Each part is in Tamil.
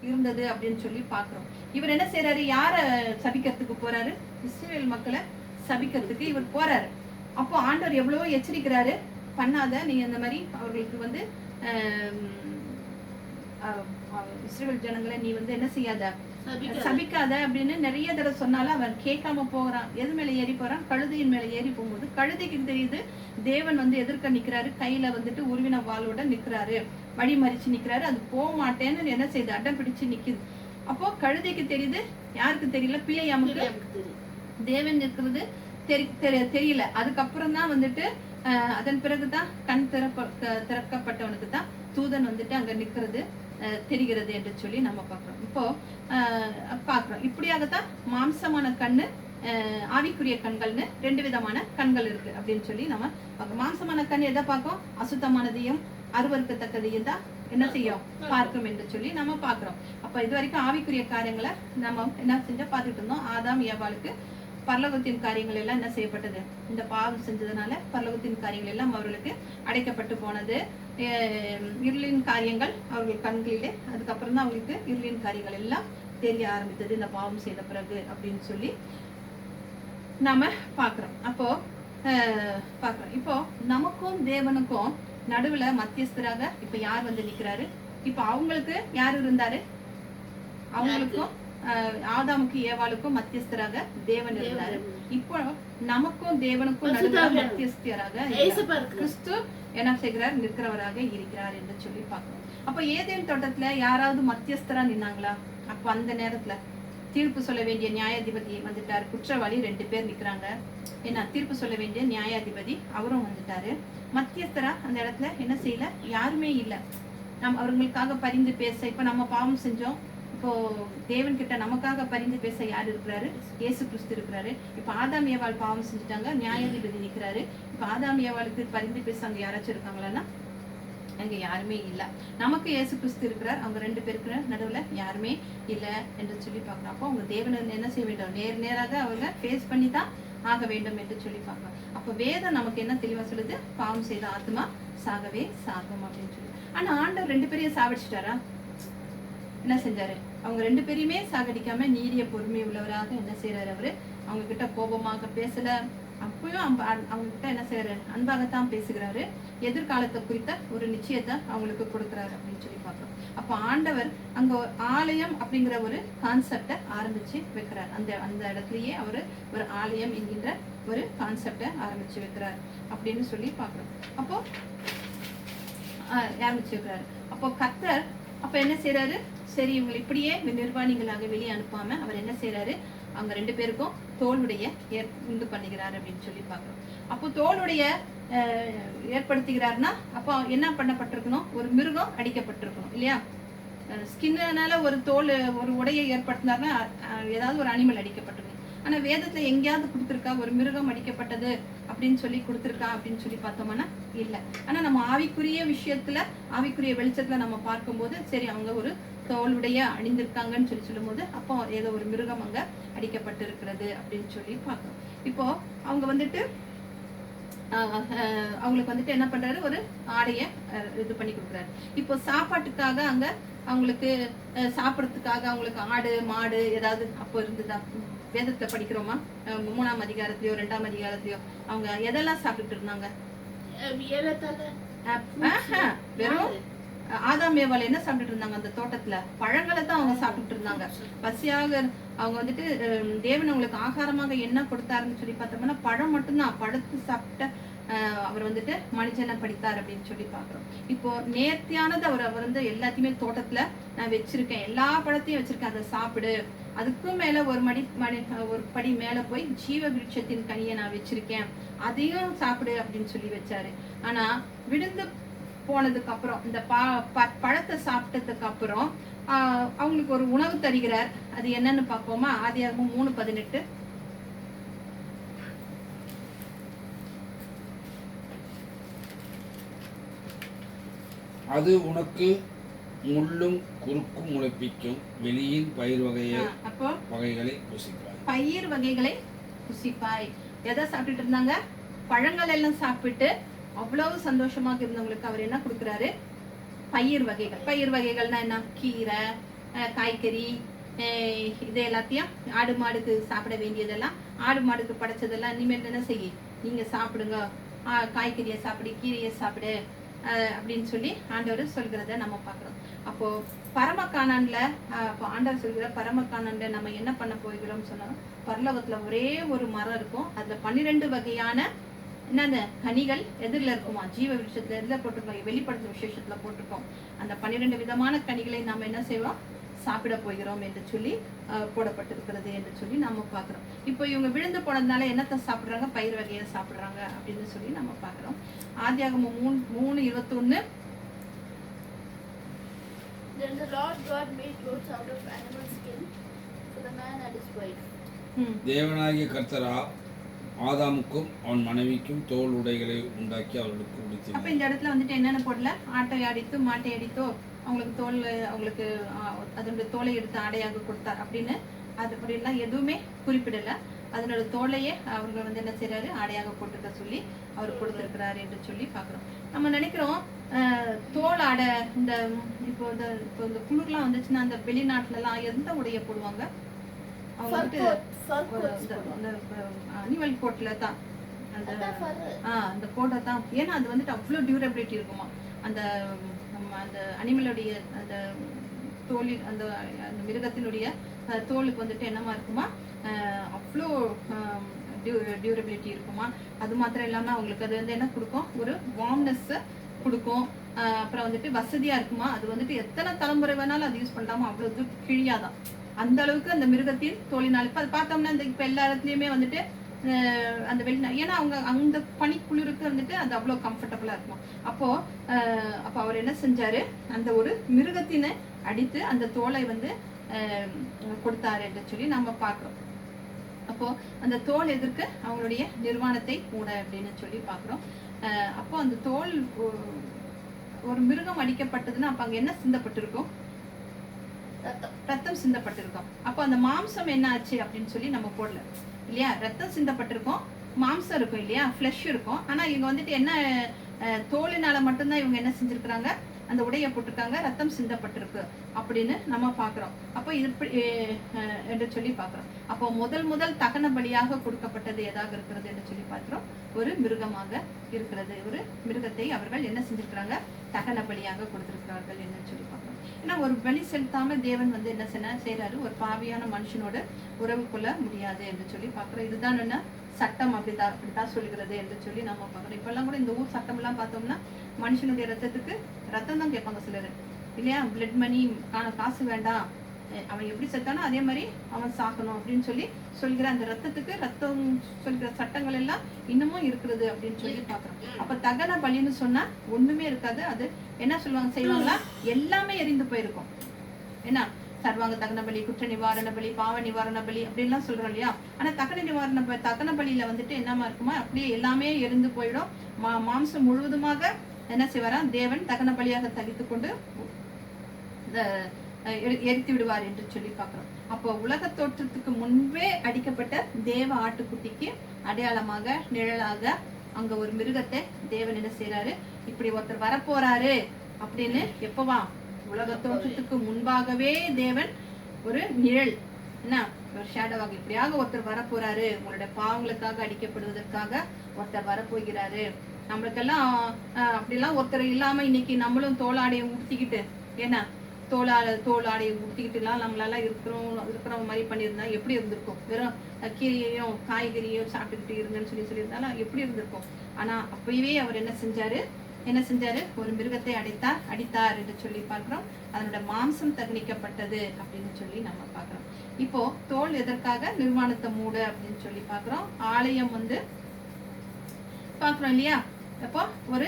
இருந்தது அப்படின்னு சொல்லி பாக்குறோம். இவர் என்ன செய்யறாரு? யார சபிக்கிறதுக்கு போறாரு? இஸ்ரவேல் மக்களை சபிக்கிறதுக்கு இவர் போறாரு. அப்போ ஆண்டவர் எவ்வளவோ எச்சரிக்கிறாரு, பண்ணாத, நீ அந்த மாதிரி அவர்களுக்கு வந்து இஸ்ரவேல் ஜனங்களை நீ வந்து என்ன செய்யாத, சபிக்காத அப்படின்னு நிறைய தடவை சொன்னாலும் அவன் கேட்காம போறான். எது மேல ஏறி போறான்? கழுதையின் மேல ஏறி போகும்போது கழுதைக்கு தெரியுது தேவன் வந்து எதிர்க்க நிக்கிறாரு, கையில வந்துட்டு உருவின வாளோட நிக்கிறாரு, வழி மறிச்சு நிக்கிறாரு. அது போக மாட்டேன்னு என்ன செய்யுது? அடம் பிடிச்சு நிக்குது. அப்போ கழுதைக்கு தெரியுது, யாருக்கு தெரியல? பிள்ளையாமுக்கு தேவன் இருக்கிறது தெரியல. அதுக்கப்புறம் தான் வந்துட்டு அதன் பிறகுதான் கண் திறக்கப்பட்டவனுக்கு தான் தூதன் வந்துட்டு அங்க நிக்கிறது தெரிகிறது என்று சொல்லி நம்ம பார்க்கிறோம். இப்போ பார்க்கிறோம் இப்படியாகத்தான் மாம்சமான கண்ணு, ஆவிக்குரிய கண்கள்னு ரெண்டு விதமான கண்கள் இருக்கு அப்படின்னு சொல்லி நம்ம பார்க்கிறோம். மாம்சமான கண் எதை பார்க்கும்? அசுத்தமானதையும் அருவருக்கத்தக்கதையும் தான் என்ன செய்யும்? பார்க்கும் என்று சொல்லி நம்ம பார்க்கிறோம். அப்ப இது வரைக்கும் ஆவிக்குரிய காரியங்களை நம்ம என்ன செஞ்சா பார்த்துட்டு இருந்தோம். ஆதாம் ஏவாளுக்கு பரலோகத்தின் காரியங்கள் எல்லாம் என்ன செய்யப்பட்டது? இந்த பாவம் செஞ்சதுனால பரலோகத்தின் காரியங்கள் எல்லாம் அவர்களுக்கு அடைக்கப்பட்டு போனது. இருளின் காரியங்கள் அவர்கள் கண்களிலே, அதுக்கப்புறம் தான் அவங்களுக்கு இருளின் காரியங்கள் எல்லாம் தெரிய ஆரம்பித்தது இந்த பாவம் செய்த பிறகு அப்படின்னு சொல்லி நாம பாக்குறோம். அப்போ பாக்குறோம். இப்போ நமக்கும் தேவனுக்கும் நடுவுல மத்தியஸ்தராக இப்ப யார் வந்து நிக்கிறாரு? இப்ப அவங்களுக்கு யார் இருந்தாரு? அவங்களுக்கும் ஆதாமுக்கு ஏவாளுக்கும் மத்தியஸ்தராக தேவன் இருந்தாரு. இப்போ நமக்கும் தேவனுக்கும் நடுவுல மத்தியஸ்தராக கிறிஸ்து என்ன செய்கிறார்? நிற்கிறவராக இருக்கிறார் என்று சொல்லி பார்க்கிறோம். அப்ப ஏதேன் தோட்டத்துல யாராவது மத்தியஸ்தரா நின்னாங்களா? அப்ப அந்த நேரத்துல தீர்ப்பு சொல்ல வேண்டிய நியாயாதிபதி வந்துட்டாரு. குற்றவாளி 2 பேர் நிக்கிறாங்க. என்ன தீர்ப்பு சொல்ல வேண்டிய நியாயாதிபதி அவரும் வந்துட்டாரு. மத்தியஸ்தரா அந்த இடத்துல என்ன செய்யல? யாருமே இல்ல. நம்ம அவர்களுக்காக பரிந்து பேச, இப்ப நம்ம பாவம் செஞ்சோம், இப்போ தேவன் கிட்ட நமக்காக பரிந்து பேச யார் இருக்கிறாரு? இயேசு கிறிஸ்து இருக்கிறாரு. இப்ப ஆதாம் ஏவாள் பாவம் செஞ்சுட்டாங்க, நியாயாதிபதி நிக்கிறாரு. இப்ப ஆதாம் ஏவாளுக்கு பரிந்து பேச அங்க யாராச்சும் இருக்காங்களான்னா அங்க யாருமே இல்ல. நமக்கு இயேசு கிறிஸ்து இருக்கிறார், அவங்க 2 பேருக்கு நடுவுல யாருமே இல்ல என்று சொல்லி பாக்குறோம். அப்போ அவங்க தேவனை என்ன செய்ய வேண்டும்? நேராக அவங்க ஃபேஸ் பண்ணி தான் ஆக வேண்டும் என்று சொல்லி பார்க்கலாம். அப்ப வேதம் நமக்கு என்ன தெளிவா சொல்லுது? பாவம் செய்த ஆத்மா சாகவே சாகும் அப்படின்னு சொல்லி. ஆனா ஆண்டவர் 2 பேரையும் சாவடிச்சிட்டாரா? என்ன செஞ்சாரு? அவங்க 2 பேரையுமே சாகடிக்காம நீடிய பொறுமை உள்ளவராக என்ன செய்யறாரு? அவரு அவங்க கிட்ட கோபமாக பேசல. அப்பயும் அவங்க கிட்ட என்ன செய்யறாரு? அன்பாகத்தான் பேசுகிறாரு. எதிர்காலத்தை குறித்த ஒரு நிச்சயத்தை அவங்களுக்கு கொடுக்குறாரு அப்படின்னு சொல்லி பார்க்கிறோம். அப்ப ஆண்டவர் அங்க ஆலயம் அப்படிங்கிற ஒரு கான்செப்டை ஆரம்பிச்சு வைக்கிறார். அந்த இடத்துலயே அவரு ஒரு ஆலயம் என்கின்ற ஒரு கான்செப்டை ஆரம்பிச்சு வைக்கிறார் அப்படின்னு சொல்லி பார்க்கிறோம். அப்போ ஆரம்பிச்சு வைக்கிறாரு. அப்போ கர்த்தர் அப்ப என்ன செய்யறாரு? சரி, இவங்களை இப்படியே நிர்வாணிகளாக வெளியே அனுப்பாம அவர் என்ன செய்யறாரு? அவங்க 2 பேருக்கும் தோளுடைய உண்டு பண்ணுகிறார் அப்படின்னு சொல்லி பாக்குறோம். அப்போ தோளுடைய ஏற்படுத்துகிறார்னா அப்போ என்ன பண்ணப்பட்டிருக்கணும்? ஒரு மிருகம் அடிக்கப்பட்டிருக்கணும் இல்லையா? ஸ்கின்னால ஒரு தோல் ஒரு உடையை ஏற்படுத்தினார்னா ஏதாவது ஒரு அனிமல் அடிக்கப்பட்டிருக்கணும். ஆனா வேதத்துல எங்கேயாவது கொடுத்துருக்கா ஒரு மிருகம் அடிக்கப்பட்டது அப்படின்னு சொல்லி கொடுத்துருக்கா அப்படின்னு சொல்லி பார்த்தோம்னா இல்ல. ஆனா நம்ம ஆவிக்குரிய விஷயத்துல, ஆவிக்குரிய வெளிச்சத்துல நம்ம பார்க்கும்போது சரி, அவங்க ஒரு தோளுடைய அணிந்திருக்காங்கன்னு சொல்லி சொல்லும் போது அப்போ ஏதோ ஒரு மிருகம் அங்க அடிக்கப்பட்டு இருக்கிறது அப்படின்னு சொல்லி பார்க்கணும். இப்போ அவங்க வந்துட்டு அவங்களுக்கு வந்துட்டு என்ன பண்றாரு? ஒரு ஆடைய இது பண்ணி கொடுக்குறாரு. இப்போ சாப்பாட்டுக்காக அங்க அவங்களுக்கு சாப்பிடறதுக்காக அவங்களுக்கு ஆடு மாடு ஏதாவது அப்போ இருந்துதா? வேதத்துல படிக்கிறோமா? 3ஆம் அதிகாரத்திலயோ 2ஆம் அதிகாரத்திலயோ அவங்க எதெல்லாம் சாப்பிட்டுட்டு இருந்தாங்க? வெறும் ஆதாம் ஏவாள் என்ன சாப்பிட்டுட்டு இருந்தாங்க? அந்த தோட்டத்துல பழங்களை தான் அவங்க சாப்பிட்டுட்டு இருந்தாங்க. பசியாக அவங்க வந்துட்டு தேவன் அவங்களுக்கு ஆகாரமாக என்ன கொடுத்தாருன்னு சொல்லி பார்த்தோம்னா பழம் மட்டும்தான். பழத்து சாப்பிட்ட அவர் வந்துட்டு மனுஷனை படித்தார் அப்படின்னு சொல்லி பாக்குறோம். இப்போ நேர்த்தியானது அவர் வந்து எல்லாத்தையுமே தோட்டத்துல நான் வச்சிருக்கேன், எல்லா பழத்தையும் வச்சிருக்கேன், அதை சாப்பிடு. அதுக்கும் மேல ஒரு படி மேல போய் ஜீவ விருட்சத்தின் கனியை நான் வச்சிருக்கேன், அதையும் சாப்பிடு அப்படின்னு சொல்லி வச்சாரு. ஆனா விழுந்து போனதுக்கு அப்புறம் இந்த பழத்தை சாப்பிட்டதுக்கு அப்புறம் அவங்களுக்கு ஒரு உணவு தருகிறார். அது என்னன்னு பார்ப்போமா? ஆதியாகமம் 3:18. அது உனக்கு முள்ளும் குறுக்கும் முளைப்பிக்கும் வெளியின் பயிர் வகைகளை புசிப்பாய். பயிர் வகைகளை புசிப்பாய். எதை சாப்பிட்டுட்டு இருந்தாங்க? பழங்கள் எல்லாம் சாப்பிட்டு அவ்வளவு சந்தோஷமாக இருந்தவங்களுக்கு அவர் என்ன கொடுக்குறாரு? பயிர் வகைகள். பயிர் வகைகள்னா என்ன? கீரை, காய்கறி இது எல்லாத்தையும் ஆடு மாடுக்கு சாப்பிட வேண்டியதெல்லாம் ஆடு மாடுக்கு படைச்சதெல்லாம் இனிமேல் என்ன செய்ய நீங்க சாப்பிடுங்க, காய்கறியை சாப்பிடு, கீரையை சாப்பிடு அப்படின்னு சொல்லி ஆண்டவர் சொல்கிறத நம்ம பார்க்குறோம். அப்போ பரமக்கானான்ல ஆண்டவர் சொல்கிற பரமக்கானான்ல நம்ம என்ன பண்ண போகிறோம் சொன்னா, பரலோகத்துல ஒரே ஒரு மரம் இருக்கும், அதுல 12 வகையான என்னென்ன கனிகள் எதிரில் இருக்குமா, ஜீவ விருட்சத்துல எதில் போட்டிருக்கோம், வெளிப்படுத்தும் விசேஷத்துல போட்டிருக்கோம். அந்த 12 விதமான கனிகளை நாம என்ன செய்வோம், சாப்பிட போகிறோம் என்று சொல்லி போடப்பட்டிருக்கிறது என்று சொல்லி நம்ம பார்க்குறோம். இப்போ இவங்க விழுந்து போனதுனால என்னத்தை சாப்பிட்றாங்க, பயிர் வகையை சாப்பிட்றாங்க அப்படின்னு சொல்லி நம்ம பார்க்குறோம். ஆதியாகமம் 3:21. Then the Lord God made clothes out of animal skin for the man and his wife. தேவனாகிய கர்த்தரா ஆதாமுக்கும் அவன் மனைவிக்கும் தோல் உடைகளை உண்டாக்கி அவர்களுக்கு உடுத்தினார். அப்ப இந்த இடத்துல வந்துட்டு என்னென்ன போடல, ஆட்டை அடித்தோ மாட்டை அடித்தோ அவங்களுக்கு தோல், அவங்களுக்கு அதனுடைய தோலை எடுத்து ஆடையாக கொடுத்தார் அப்படின்னு அது அப்படிலாம் எதுவுமே குறிப்பிடல. அதனோட தோலையே அவர்கள் வந்து என்ன செய்யறாரு, ஆடையாக போட்டுக்க சொல்லி அவர் கொடுத்திருக்கிறாரு என்று சொல்லி பாக்குறோம். நம்ம நினைக்கிறோம் தோல் ஆடை, இப்போ இந்த குளிர்லாம் வந்துச்சுன்னா அந்த வெளிநாட்டுல எல்லாம் எந்த உடைய போடுவாங்க, அவங்க வந்துட்டு அனிமல் கோட்ல தான் அந்த கோட்டை தான். ஏன்னா அது வந்துட்டு அவ்வளோ டியூரபிலிட்டி இருக்குமா, அந்த அந்த அனிமலுடைய அந்த தோலில் அந்த அந்த மிருகத்தினுடைய தோலுக்கு வந்துட்டு என்னமா இருக்குமா, அவ்வளோ டியூரபிலிட்டி இருக்குமா. அது மாத்திரம் இல்லாம அவங்களுக்கு அது வந்து என்ன கொடுக்கும், ஒரு வார்ம்னஸ் கொடுக்கும். அப்புறம் வந்துட்டு வசதியா இருக்குமா, அது வந்துட்டு எத்தனை தலைமுறை வேணாலும் அது யூஸ் பண்ணலாமா, அவ்வளவு கிழியாதான். அந்த அளவுக்கு அந்த மிருகத்தின் தோலினால் இப்ப அது பார்த்தோம்னா இந்த இப்ப எல்லா இடத்துலயுமே வந்துட்டு அந்த ஏன்னா அவங்க அந்த பனிக்குளிருக்கு வந்துட்டு அது அவ்வளவு கம்ஃபர்டபுளா இருக்கும். அப்போ அவர் என்ன செஞ்சாரு, அந்த ஒரு மிருகத்தினை அடித்து அந்த தோலை வந்து கொடுத்தாரு என்று சொல்லி நம்ம பார்க்கிறோம். அப்போ அந்த தோல் எதற்கு, அவங்களுடைய நிர்வாணத்தை கூட அப்படின்னு சொல்லி பார்க்கிறோம். அப்போ அந்த தோல் ஒரு மிருகம் அடிக்கப்பட்டதுன்னா அப்ப அங்க என்ன சிந்தப்பட்டிருக்கும், ரத்தம் சிந்தப்பட்டிருக்கும். அப்போ அந்த மாம்சம் என்ன ஆச்சு அப்படின்னு சொல்லி நம்ம போடல இல்லையா, ரத்தம் சிந்தப்பட்டிருக்கும், மாம்சம் இருக்கும் இல்லையா, ஃப்ளஷ் இருக்கும். ஆனா இவங்க வந்துட்டு என்ன, தோலினால மட்டும்தான் இவங்க என்ன செஞ்சிருக்கிறாங்க, அந்த உடைய போட்டிருக்காங்க, ரத்தம் சிந்தப்பட்டிருக்கு அப்படின்னு நம்ம பாக்குறோம். அப்போ இது என்று சொல்லி பாக்குறோம். அப்போ முதல் தகன பலியாக கொடுக்கப்பட்டது எதாக இருக்கிறது என்று சொல்லி பார்க்கிறோம், ஒரு மிருகமாக இருக்கிறது. ஒரு மிருகத்தை அவர்கள் என்ன செஞ்சிருக்கிறாங்க, தகன பலியாக கொடுத்திருக்கிறார்கள் என்று சொல்லி பார்க்கிறோம். ஏன்னா ஒரு பலி செலுத்தாம தேவன் வந்து என்ன செய்யறாரு, ஒரு பாவியான மனுஷனோட உறவு கொள்ள முடியாது என்று சொல்லி பார்க்கிறோம். இதுதான் என்ன சட்டம், அப்படித்தான் சொல்கிறது என்று சொல்லி நம்ம பார்க்கிறோம். இப்பெல்லாம் கூட இந்த ஊர் சட்டம் எல்லாம் பார்த்தோம்னா மனுஷனுடைய ரத்தத்துக்கு ரத்தம் தான் கேட்பாங்க சிலர் இல்லையா, பிளட் மணி காசு வேண்டாம், அவன் எப்படி செத்தானோ அதே மாதிரி அவன் சாக்கணும் அப்படின்னு சொல்லி சொல்கிற அந்த ரத்தத்துக்கு ரத்தம் சொல்கிற சட்டங்கள் எல்லாம் இன்னமும் இருக்கிறது அப்படின்னு சொல்லி பாக்குறோம். அப்ப தகன பலின்னு சொன்னா ஒண்ணுமே இருக்காது. அது என்ன சொல்லுவாங்க, செய்வாங்களா, எல்லாமே எரிந்து போயிருக்கும். ஏன்னா சர்வாங்க தகன பலி, குற்ற நிவாரண பலி, பாவ நிவாரண பலி அப்படின்லாம் சொல்றோம் இல்லையா. ஆனா தகன பலியில வந்துட்டு என்னமா இருக்குமா, அப்படியே எல்லாமே எரிந்து போயிடும். மாம்சம் முழுவதுமாக என்ன செய்வாரா, தேவன் தகன பலியாக தகித்து கொண்டு எரித்து விடுவார் என்று சொல்லி பார்க்கிறோம். அப்போ உலக தோற்றத்துக்கு முன்பே அடிக்கப்பட்ட தேவ ஆட்டுக்குட்டிக்கு அடையாளமாக நிழலாக அங்க ஒரு மிருகத்தை தேவன் என்ன செய்யறாரு, இப்படி ஒருத்தர் வரப்போறாரு அப்படின்னு எப்பவா, உலக தோற்றத்துக்கு முன்பாகவே தேவன் ஒரு நிழல், என்ன ஒரு ஷேடோவாக இப்படியாக ஒருத்தர் வரப்போறாரு, உங்களுடைய பாவங்களுக்காக அடிக்கப்படுவதற்காக ஒருத்தர் வரப்போகிறாரு. நம்மளுக்கெல்லாம் அப்படிலாம் ஒருத்தர் இல்லாம இன்னைக்கு நம்மளும் தோளாடையை உடுத்திக்கிட்டு, ஏன்னா தோளாடையை உடுத்திக்கிட்டுலாம் நம்மளால இருக்கிற மாதிரி பண்ணியிருந்தா எப்படி இருந்திருக்கும், வெறும் கீரையையும் காய்கறியையும் சாப்பிட்டுக்கிட்டு இருங்கன்னு சொல்லியிருந்தாலும் எப்படி இருந்திருக்கும். ஆனா அப்பவே அவர் என்ன செஞ்சாரு, ஒரு மிருகத்தை அடித்தார் என்று சொல்லி பார்க்கிறோம். அதனோட மாம்சம் தகனிக்கப்பட்டது அப்படின்னு சொல்லி நம்ம பார்க்கிறோம். இப்போ தோல் எதற்காக, நிர்வாணத்தை மூட அப்படின்னு சொல்லி பார்க்கிறோம். ஆலயம் வந்து பார்க்கிறோம் இல்லையா, அப்போ ஒரு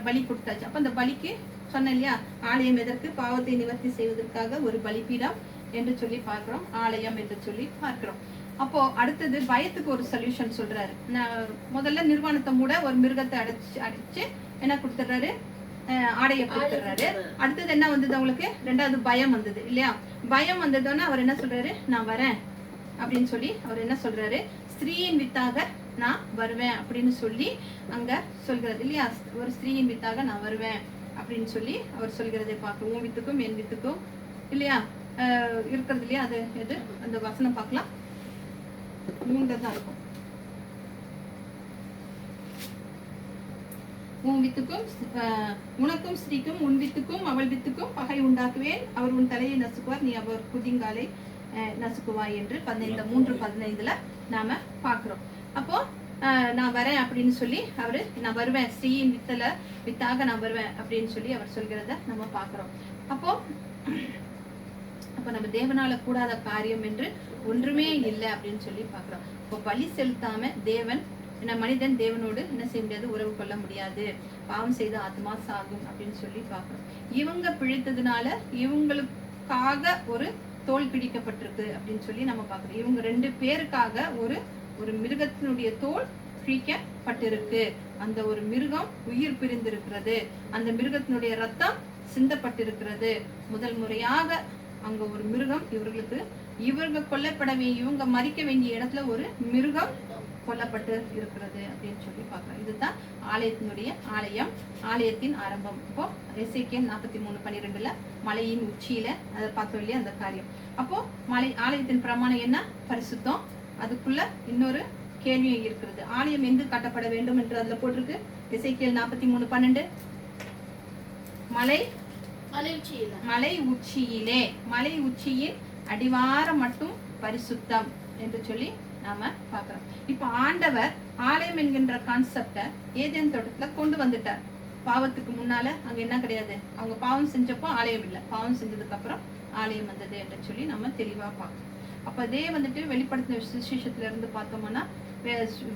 பலி கொடுத்தாச்சு. அப்ப அந்த பலிக்கு சொன்ன இல்லையா, ஆலயம் எதற்கு, பாவத்தை நிவர்த்தி செய்வதற்காக ஒரு பலிபீடம் என்று சொல்லி பார்க்கிறோம், ஆலயம் என்று சொல்லி பார்க்கிறோம். அப்போ அடுத்தது பயத்துக்கு ஒரு சொல்யூஷன் சொல்றாரு. முதல்ல நிர்வாணத்தை மூட ஒரு மிருகத்தை அடிச்சு என்ன கொடுத்துறாரு, ஆடையை கொடுத்துறாரு. அடுத்தது என்ன வந்தது அவங்களுக்கு, ரெண்டாவது பயம் வந்தது இல்லையா. பயம் வந்ததுன்னா அவர் என்ன சொல்றாரு, நான் வரேன் அப்படின்னு சொல்லி அவர் என்ன சொல்றாரு, ஸ்திரீயின் வித்தாக நான் வருவேன் அப்படின்னு சொல்லி அங்க சொல்கிறது இல்லையா. ஒரு ஸ்திரீயின் வித்தாக நான் வருவேன் அப்படின்னு சொல்லி அவர் சொல்கிறதை பார்க்க, உன் வித்துக்கும் என் வித்துக்கும் இல்லையா, இருக்கிறது இல்லையா, அது எது அந்த வசனம் பார்க்கலாம். 3 தான் இருக்கும். உன் வித்துக்கும் உனக்கும் ஸ்திரீக்கும் உன் வித்துக்கும் அவள் வித்துக்கும் பகை உண்டாக்குவேன், அவர் உன் தலையை நசுக்குவார், நீ அவர் குதிங்காலை நசுக்குவாய் என்று 3:15 நாம பாக்குறோம். அப்போ நான் வரேன் அப்படின்னு சொல்லி அவரு, நான் வருவேன், ஸ்ரீயின் வித்தாக நான் வருவேன் அப்படின்னு சொல்லி அவர் சொல்கிறத நம்ம பாக்குறோம். அப்போ நம்ம தேவனால கூடாத காரியம் என்று ஒன்றுமே இல்லை அப்படின்னு சொல்லி பாக்குறோம். இப்போ பலி செலுத்தாம மனிதன் தேவனோடு என்ன செய்ய முடியாது, உறவு கொள்ள முடியாது, பாவம் செய்த ஆத்மா சாகும் அப்படின்னு சொல்லி பாக்குறோம். இவங்க பிழைத்ததுனால இவங்களுக்காக ஒரு தோல் பிடிக்கப்பட்டிருக்கு அப்படின்னு சொல்லி நம்ம பாக்குறோம். இவங்க 2 பேருக்காக ஒரு மிருகத்தினுடைய தோல் பிடிக்கப்பட்டிருக்கு. அந்த ஒரு மிருகம் உயிர் பிரிந்திருக்கிறது, அந்த மிருகத்தினுடைய ரத்தம் சிந்தப்பட்டிருக்கிறது. முதல் முறையாக அங்க ஒரு மிருகம் இவங்க கொல்லப்பட இவங்க மறிக்க வேண்டிய இடத்துல ஒரு மிருகம் கொல்லப்பட்டு இருக்கிறது அப்படின்னு சொல்லி பார்க்கிறோம். இதுதான் ஆலயத்தின் ஆரம்பம். இப்போ எசேக்கியேல் 43:12 மலையின் உச்சியில அதை பார்த்தோம் இல்லையா அந்த காரியம். அப்போ ஆலயத்தின் பிரமாணம் என்ன, பரிசுத்தம். அதுக்குள்ள இன்னொரு கேள்வி இருக்கிறது, ஆலயம் எங்கு கட்டப்பட வேண்டும் என்று அதுல போட்டிருக்கு. எசேக்கியேல் 43:12 மலை உச்சியில் அடிவாரம் மட்டும் பரிசுத்தம் என்று சொல்லி நாம பாக்குறோம். இப்ப ஆண்டவர் ஆலயம் என்கின்ற கான்செப்ட ஏதேன் தோட்டத்துல கொண்டு வந்துட்டார். பாவத்துக்கு முன்னால அங்க என்ன கிடையாது, அவங்க பாவம் செஞ்சப்போ ஆலயம் இல்லை, பாவம் செஞ்சதுக்கு அப்புறம் ஆலயம் வந்தது என்று சொல்லி நம்ம தெளிவா பார்க்கணும். அப்ப அதே வெளிப்படுத்தின சுவிசேஷத்துல இருந்து பார்த்தோம்னா,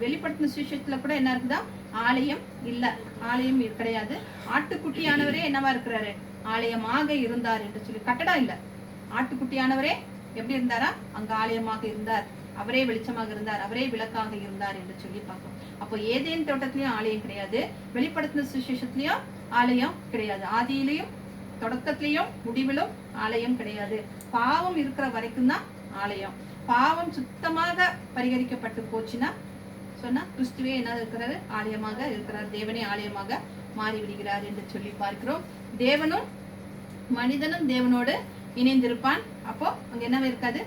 வெளிப்படுத்தின சுவிசேஷத்துல கூட என்ன இருக்குதா, ஆலயம் இல்ல, ஆலயம் கிடையாது. ஆட்டுக்குட்டியானவரே என்னவா இருக்கிறாரு, ஆலயமாக இருந்தார் என்று சொல்லி. கட்டடம் இல்ல, ஆட்டுக்குட்டியானவரே எப்படி இருந்தாரா, அங்க ஆலயமாக இருந்தார், அவரே வெளிச்சமாக இருந்தார், அவரே விளக்காக இருந்தார் என்று சொல்லி பார்ப்போம். அப்போ ஏதேன் தோட்டத்திலயும் ஆலயம் கிடையாது, வெளிப்படுத்தின சுவிசேஷத்திலயும் ஆலயம் கிடையாது, ஆதியிலையும் தொடக்கத்திலையும் முடிவிலும் ஆலயம் கிடையாது. பாவம் இருக்கிற வரைக்கும் தான் ஆலயம். பாவம் சுத்தமாக பரிகரிக்கப்பட்டு போச்சுன்னா சொன்னா கிறிஸ்துவே என்ன இருக்கிறாரு, ஆலயமாக இருக்கிறார், தேவனே ஆலயமாக மாறி விடுகிறார் என்று சொல்லி பார்க்கிறோம். தேவனும் மனிதனும் தேவனோடு இணைந்திருப்பான். அப்போ அங்க என்னவே இருக்காது,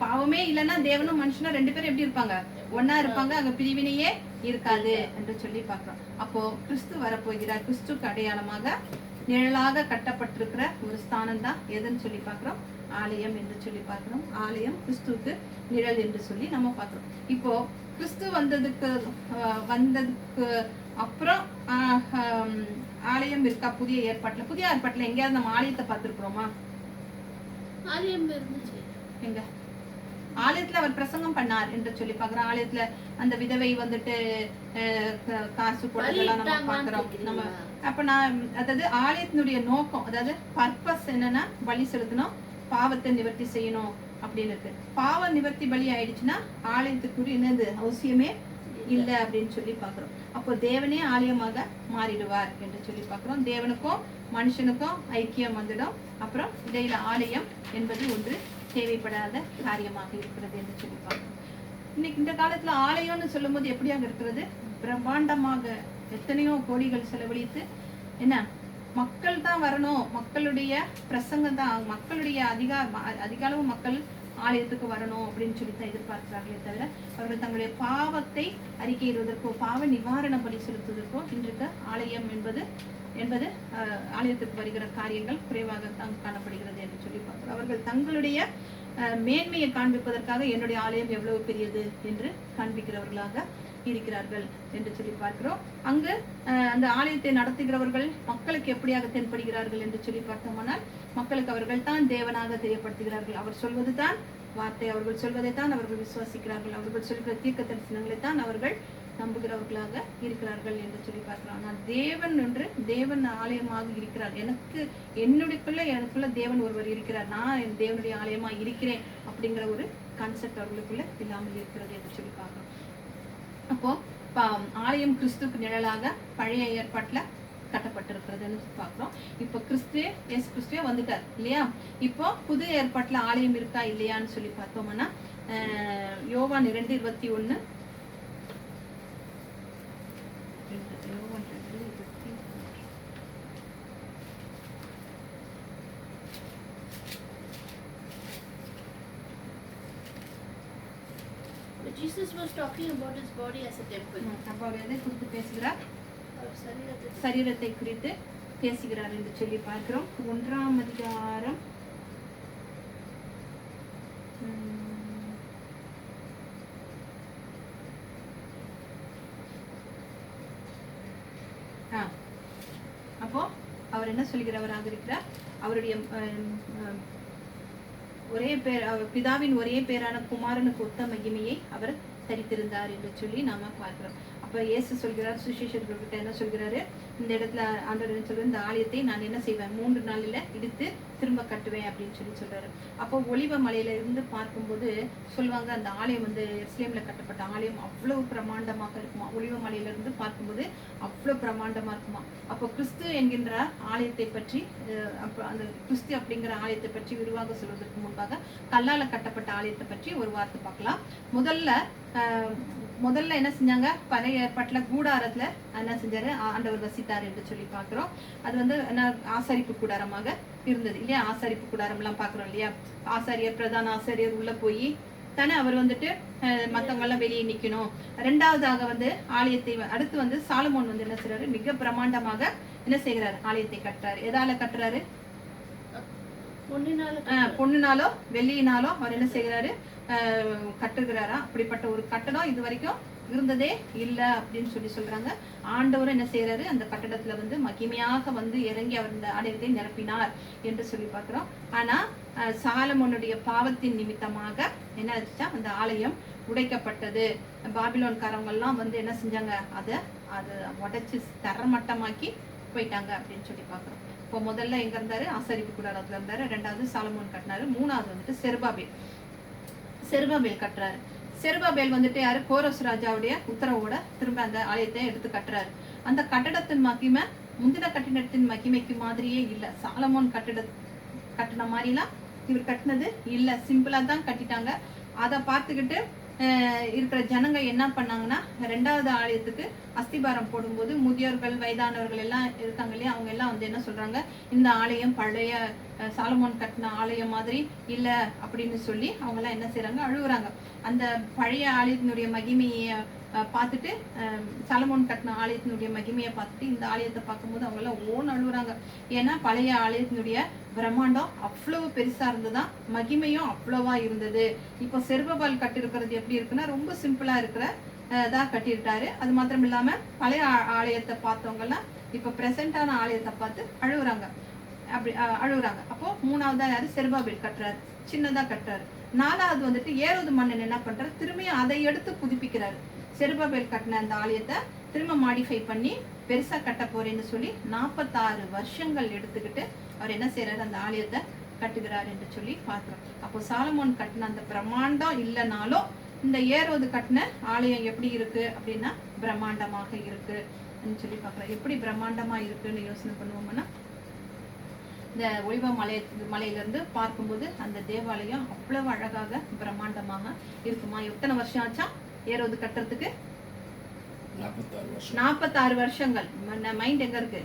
பாவமே இல்லைன்னா தேவனும் மனுஷனும் 2 பேரும் எப்படி இருப்பாங்க, ஒன்னா இருப்பாங்க, அங்க பிரிவினையே இருக்காது என்று சொல்லி பார்க்கிறோம். அப்போ கிறிஸ்து வரப்போகிறார். கிறிஸ்துக்கு அடையாளமாக நிழலாக கட்டப்பட்டிருக்கிற ஒரு ஸ்தானம் தான் எதுன்னு சொல்லி பார்க்கிறோம், ஆலயம் என்று சொல்லி பார்க்கிறோம். ஆலயம் கிறிஸ்துவுக்கு நிழல் என்று சொல்லி நம்ம பார்க்கிறோம். இப்போ கிறிஸ்து வந்ததுக்கு அப்புறம் ஆலயம் இருக்கா புதிய ஏற்பாட்டுல எங்கேயாவது நம்ம ஆலயத்தை பார்த்திருக்கிறோமா? எங்க ஆலயத்துல அவர் பிரசங்கம் பண்ணார் என்று சொல்லி பாக்குறோம். ஆலயத்துல அந்த விதவை காசு போட்டதெல்லாம் நம்ம பாக்குறோம். நம்ம அப்ப அதாவது ஆலயத்தினுடைய நோக்கம், அதாவது பர்பஸ் என்னன்னா, பலி செலுத்தணும், பாவத்தை நிவர்த்தி செய்யணும் அப்படின்னு இருக்கு. பாவ நிவர்த்தி பலி ஆயிடுச்சுன்னா ஆலயத்துக்குரிய என்னது அவசியமே இல்லை அப்படின்னு சொல்லி பாக்குறோம். அப்போ தேவனே ஆலயமாக மாறிடுவார் என்று சொல்லி பாக்குறோம். தேவனுக்கும் மனுஷனுக்கும் ஐக்கியம் வந்துடும். அப்புறம் இடையில ஆலயம் என்பது ஒன்று தேவைப்படாத காரியமாக இருக்கிறது என்று சொல்லி பார்க்கிறோம். இன்னைக்கு இந்த காலத்துல ஆலயம்னு சொல்லும் போது எப்படியாக இருக்கிறது, பிரம்மாண்டமாக எத்தனையோ கோடிகள் செலவழித்து என்ன மக்கள் தான் வரணும், மக்களுடைய பிரசங்கம் தான், மக்களுடைய அதிக அளவு மக்கள் ஆலயத்துக்கு வரணும் அப்படின்னு சொல்லி தான் எதிர்பார்க்கிறார்களே தவிர அவர்கள் தங்களுடைய பாவத்தை அறிக்கையிடுவதற்கோ பாவ நிவாரண பலி செலுத்துவதற்கோ இன்றைக்கு ஆலயம் என்பது ஆலயத்துக்கு வருகிற காரியங்கள் குறைவாக தான் காணப்படுகிறது என்று சொல்லி பார்க்கிறோம். அவர்கள் தங்களுடைய மேன்மையை காண்பிப்பதற்காக என்னுடைய ஆலயம் எவ்வளவு பெரியது என்று காண்பிக்கிறவர்களாக இருக்கிறார்கள் என்று சொல்லி பார்க்கிறோம். அங்கு அந்த ஆலயத்தை நடத்துகிறவர்கள் மக்களுக்கு எப்படியாக தென்படுகிறார்கள் என்று சொல்லி பார்த்தோம்னால், மக்களுக்கு அவர்கள் தான் தேவனாக தெரியப்படுத்துகிறார்கள். அவர் சொல்வதுதான் வார்த்தை, அவர்கள் சொல்வதை தான் அவர்கள் விசுவாசிக்கிறார்கள், அவர்கள் சொல்கிற தீர்க்க தரிசனங்களை தான் அவர்கள் நம்புகிறவர்களாக இருக்கிறார்கள் என்று சொல்லி பார்க்கிறோம். ஆனால் தேவன் ஆலயமாக இருக்கிறார், எனக்குள்ள தேவன் ஒருவர் இருக்கிறார், நான் என் தேவனுடைய ஆலயமா இருக்கிறேன் அப்படிங்கிற ஒரு கான்செப்ட் அவர்களுக்குள்ள இல்லாமல் இருக்கிறது என்று சொல்லி பார்க்கிறோம். அப்போ ஆலயம் கிறிஸ்துக்கு நிழலாக பழைய ஏற்பாட்டுல கட்டப்பட்டிருக்கிறதுன்னு பார்க்கிறோம். இப்போ கிறிஸ்துவே வந்துட்டார் இல்லையா. இப்போ புது ஏற்பாட்டுல ஆலயம் இருக்கா இல்லையான்னு சொல்லி பார்த்தோம்னா, யோவான் 2:21 2:21 Jesus was talking about his body as a temple. அப்போ அவர் எதை குறித்து பேசுகிறார்? அவர் சரீரத்தை குறித்து பேசுகிறார் என்று சொல்லி பார்க்கிறோம். 1ஆம் அதிகாரம் அப்போ அவர் என்ன சொல்கிறவராக இருக்கிறார்? அவருடைய பிதாவின் ஒரே பேரான குமாரனுக்கு ஒத்த மகிமையை அவர் தரித்திருந்தார் என்று சொல்லி நாம பார்க்கிறோம். அப்ப இயேசு சொல்கிறார், சுவிசேஷகர்கிட்ட என்ன சொல்கிறாரு? இந்த இடத்துல ஆண்டவர் என்ன சொல்றாரு? இந்த ஆலயத்தை நான் என்ன செய்வேன்? 3 நாளில இடித்து திரும்ப கட்டுவேன் அப்படின்னு சொல்லி சொல்றாரு. அப்போ ஒலிவ மலையில இருந்து பார்க்கும்போது சொல்லுவாங்க, அந்த ஆலயம் வந்து எருசலேம்ல கட்டப்பட்ட ஆலயம் அவ்வளவு பிரமாண்டமாக இருக்குமா. ஒலிவ மலையில இருந்து பார்க்கும்போது அவ்வளவு பிரமாண்டமா இருக்குமா. அப்போ கிறிஸ்து என்கின்ற ஆலயத்தை பற்றி, அந்த கிறிஸ்து அப்படிங்கிற ஆலயத்தை பற்றி விரிவாக சொல்வதற்கு முன்பாக கல்லால கட்டப்பட்ட ஆலயத்தை பற்றி ஒரு வார்த்தை பார்க்கலாம். முதல்ல என்ன செஞ்சாங்க? பழைய ஏற்பாட்டுல கூடாரத்துல என்ன செஞ்சாரு? ஆண்டவர் வசித்தார் என்று சொல்லி பார்க்கிறோம். அது வந்து ஆசாரிப்பு கூடாரமாக இருந்தது இல்லையா? ஆசாரிப்பு கூடாரம் எல்லாம் பாக்குறோம் இல்லையா? ஆசாரியர், பிரதான ஆசாரியர் உள்ள போய் தானே அவர் வந்துட்டு மத்தவங்க எல்லாம் வெளியே நிக்கணும். 2வதாக வந்து ஆலயத்தை அடுத்து வந்து சாலமோன் வந்து என்ன செய்யறாரு? மிக பிரமாண்டமாக என்ன செய்கிறாரு? ஆலயத்தை கட்டுறாரு. எதால கட்டுறாரு? பொண்ணுனாலோ வெள்ளியினாலோ அவர் என்ன செய்கிறாரு? கட்டுகிறாரா? அப்படிப்பட்ட ஒரு கட்டடம் இது வரைக்கும் இருந்ததே இல்ல அப்படின்னு சொல்லி சொல்றாங்க. ஆண்டவரும் என்ன செய்யறாரு? அந்த கட்டடத்துல வந்து மகிமையாக வந்து இறங்கி அவர் இந்த ஆலயத்தை நிரப்பினார் என்று சொல்லி பார்க்கிறோம். ஆனா சாலமோனுடைய பாவத்தின் நிமித்தமாக என்ன ஆச்சுச்சா? அந்த ஆலயம் உடைக்கப்பட்டது. பாபிலோன்காரவங்க எல்லாம் வந்து என்ன செஞ்சாங்க? அதை உடைச்சு தரமட்டமாக்கி போயிட்டாங்க அப்படின்னு சொல்லி பார்க்கிறோம். இப்போ முதல்ல எங்க இருந்தாரு? ஆசாரிப்பு கூடாரத்துல இருந்தாரு. 2வது சாலமோன் கட்டினாரு. 3வது வந்துட்டு செருபாபேல் கட்டுறாரு. செருபாபேல் வந்துட்டு யாரு? கோரஸ் ராஜாவுடைய உத்தரவோட திரும்ப அந்த ஆலயத்தை எடுத்து கட்டுறாரு. அந்த கட்டடத்தின் மகிமை முந்தின கட்டிடத்தின் மகிமைக்கு மாதிரியே இல்ல. சாலமோன் கட்டின மாதிரிலாம் இவர் கட்டினது இல்ல. சிம்பிளா தான் கட்டிட்டாங்க. அதை பார்த்துக்கிட்டு இருக்கிற ஜனங்க என்ன பண்ணாங்கன்னா, 2வது ஆலயத்துக்கு அஸ்திபாரம் போடும்போது முதியோர்கள், வயதானவர்கள் எல்லாம் இருக்காங்க இல்லையா? அவங்க எல்லாம் வந்து என்ன சொல்றாங்க? இந்த ஆலயம் பழைய சாலமோன் கட்டின ஆலயம் மாதிரி இல்ல அப்படின்னு சொல்லி அவங்க எல்லாம் என்ன செய்யறாங்க? அழுகுறாங்க. அந்த பழைய ஆலயத்தினுடைய மகிமையை பார்த்துட்டு, சாலமோன் கட்டின ஆலயத்தினுடைய மகிமையை பார்த்துட்டு இந்த ஆலயத்தை பார்க்கும்போது அவங்க எல்லாம் ஓன் அழுகுறாங்க. ஏன்னா பழைய ஆலயத்தினுடைய பிரம்மாண்டம் அவ்வளவு பெருசா இருந்ததுதான், மகிமையும் அவ்வளவா இருந்தது. இப்போ செருபாபேல் கட்டிருக்கிறது எப்படி இருக்குன்னா, ரொம்ப சிம்பிளா இருக்கிற தான் கட்டியிருக்காரு. அது மாத்திரம் இல்லாம பழைய ஆலயத்தை பார்த்தவங்க எல்லாம் இப்ப பிரசன்டான ஆலயத்தை பார்த்து அழுகுறாங்க. அப்போ 3வதா யாரு? செருபாபேல் கட்டுறாரு, சின்னதா கட்டுறாரு. 4வது வந்துட்டு ஏரோது மன்னன் என்ன பண்றாரு? திரும்பியும் அதை எடுத்து புதுப்பிக்கிறாரு. செருபாபேல் கட்டின அந்த ஆலயத்தை திரும்ப மாடிஃபை பண்ணி பெருசா கட்ட போறேன்னு சொல்லி 46 வருஷங்கள் எடுத்துக்கிட்டு அவர் என்ன செய்யறாரு? அந்த ஆலயத்தை கட்டுகிறார் என்று சொல்லி பார்க்கிறோம். அப்போ சாலமோன் கட்டின அந்த பிரம்மாண்டம் இல்லைனாலும் இந்த ஏரோது கட்டின ஆலயம் எப்படி இருக்கு அப்படின்னா பிரம்மாண்டமாக இருக்கு சொல்லி பார்க்கிறோம். எப்படி பிரம்மாண்டமா இருக்குன்னு யோசனை பண்ணுவோம்னா, இந்த ஒலிவ மலையிலிருந்து பார்க்கும்போது அந்த தேவாலயம் அவ்வளவு அழகாக பிரம்மாண்டமாக இருக்குமா. எத்தனை வருஷம் ஆச்சா ஏரோது கட்டுறதுக்கு? 46 வருஷங்கள். மைண்ட் எங்க இருக்கு?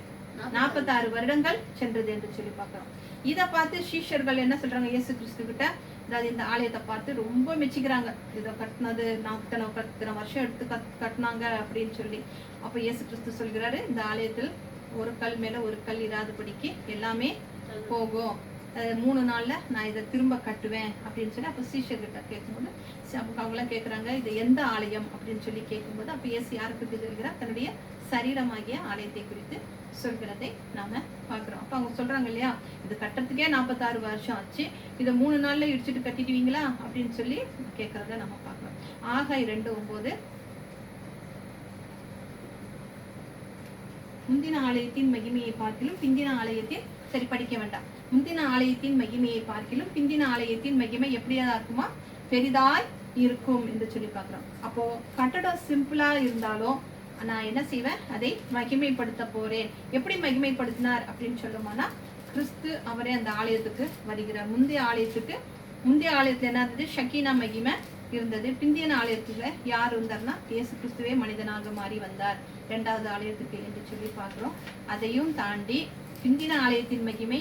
46 வருடங்கள் சென்றது என்று சொல்லி பார்க்கிறோம். இதை பார்த்து சீஷர்கள் என்ன சொல்றாங்க? இயேசு கிறிஸ்து கிட்ட, அதாவது இந்த ஆலயத்தை பார்த்து ரொம்ப மெச்சிக்கிறாங்க. இதை கட்டினது இத்தனை வருஷம் எடுத்து கட்டினாங்க அப்படின்னு சொல்லி. அப்ப இயேசு கிறிஸ்து சொல்கிறாரு, இந்த ஆலயத்தில் ஒரு கல் மேல ஒரு கல் இராதபடிக்கு எல்லாமே போகும். 3 நாள்ல நான் இதை திரும்ப கட்டுவேன் அப்படின்னு சொல்லி அப்ப சீஷர்கிட்ட கேட்கும்போது அவங்க எல்லாம் கேட்கறாங்க, இது எந்த ஆலயம் அப்படின்னு சொல்லி கேட்கும்போது அப்ப இயேசு யாருக்கு சொல்கிறார்? தன்னுடைய சரீரமாகிய ஆலயத்தை குறித்து சொல்கிறதை நாம பாக்குறோம். அப்ப அவங்க சொல்றாங்க இல்லையா, இது கட்டுறதுக்கே 46 வருஷம் ஆச்சு, இதை 3 நாள்ல இடிச்சுட்டு கட்டிடுவீங்களா அப்படின்னு சொல்லி கேட்கறத நம்ம பாக்குறோம். ஆகாய் 2:9 முந்தின ஆலயத்தின் மகிமையை பார்க்கிலும் பிந்தின ஆலயத்தின் சரி படிக்க வேண்டாம். முந்தின ஆலயத்தின் மகிமையை பார்க்கிலும் பிந்தின ஆலயத்தின் மகிமை எப்படியா இருக்குமா? பெரிதாய் இருக்கும் என்று சொல்லி பார்க்கிறோம். அப்போ கட்டடம் சிம்பிளா இருந்தாலும் நான் என்ன செய்வேன்? அதை மகிமைப்படுத்த போறேன். எப்படி மகிமைப்படுத்தினார் அப்படின்னு சொல்லுமானா, கிறிஸ்து அவரே அந்த ஆலயத்துக்கு வருகிறார். முந்தைய ஆலயத்துல என்ன இருந்தது? ஷக்கீனா மகிமை இருந்தது. பிந்தின ஆலயத்துல யார் இருந்தார்னா இயேசு கிறிஸ்துவே மனிதனாக மாறி வந்தார் 2வது ஆலயத்துக்கு என்று சொல்லி பார்க்கிறோம். அதையும் தாண்டி பிந்தின ஆலயத்தின் மகிமை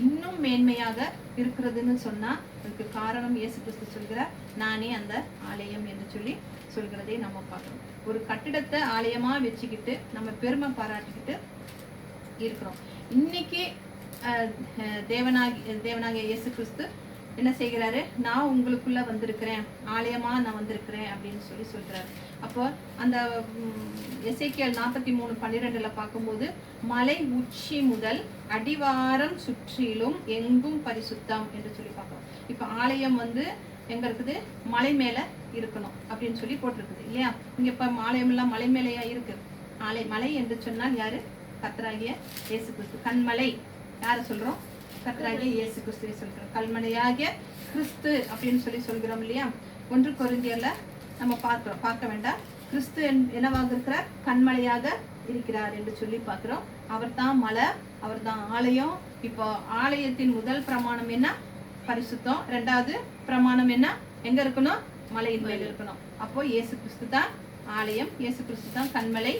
இன்னும் மேன்மையாக இருக்கிறதுன்னு சொன்னா அதுக்கு காரணம் இயேசு கிறிஸ்து சொல்கிறார், நானே அந்த ஆலயம் என்று சொல்லி சொல்கிறதை நம்ம பார்க்கிறோம். ஒரு கட்டிடத்தை ஆலயமா வச்சுக்கிட்டு நம்ம பெருமை பாராட்டிக்கிட்டு இருக்கிறோம். இன்னைக்கு தேவனாகிய இயேசு கிறிஸ்து என்ன செய்கிறாரு, நான் உங்களுக்குள்ள வந்திருக்கிறேன், ஆலயமா நான் வந்திருக்கிறேன் அப்படின்னு சொல்லி சொல்றாரு. அப்போ அந்த எசேக்கியேல் 43:12 பார்க்கும்போது மலை உச்சி முதல் அடிவாரம் சுற்றிலும் எங்கும் பரிசுத்தம் என்று சொல்லி பார்க்கிறோம். இப்ப ஆலயம் வந்து எங்க இருக்குது, மலை மேல இருக்கணும் அப்படின்னு சொல்லி போட்டிருக்குது இல்லையா. இங்க இப்ப ஆலயம் எல்லாம் மலை மேலையா இருக்கு. மலை என்று சொன்னால் யாரு, கர்த்தராகிய இயேசு கிறிஸ்து. கண்மலை யாரு சொல்றோம், கர்த்தராகிய இயேசு கிறிஸ்துவை சொல்கிறோம். கல்மலையாகிய கிறிஸ்து அப்படின்னு சொல்லி சொல்கிறோம் இல்லையா. 1 கொரிந்தியர்ல நம்ம பார்க்க வேண்டாம், கிறிஸ்து என்னவாக இருக்கிறார், கண்மலையாக இருக்கிறார் என்று சொல்லி பார்க்கிறோம். அவர் தான் மலை, அவர் தான் ஆலயம். இப்போ ஆலயத்தின் முதல் பிரமாணம் என்ன, பரிசுத்தம். 2வது பிரமாணம் என்ன, எங்க இருக்கணும், மலையின் மேல இருக்கணும். அப்போ இயேசு கிறிஸ்து தான் ஆலயம், இயேசு கிறிஸ்து தான் கண்மலை,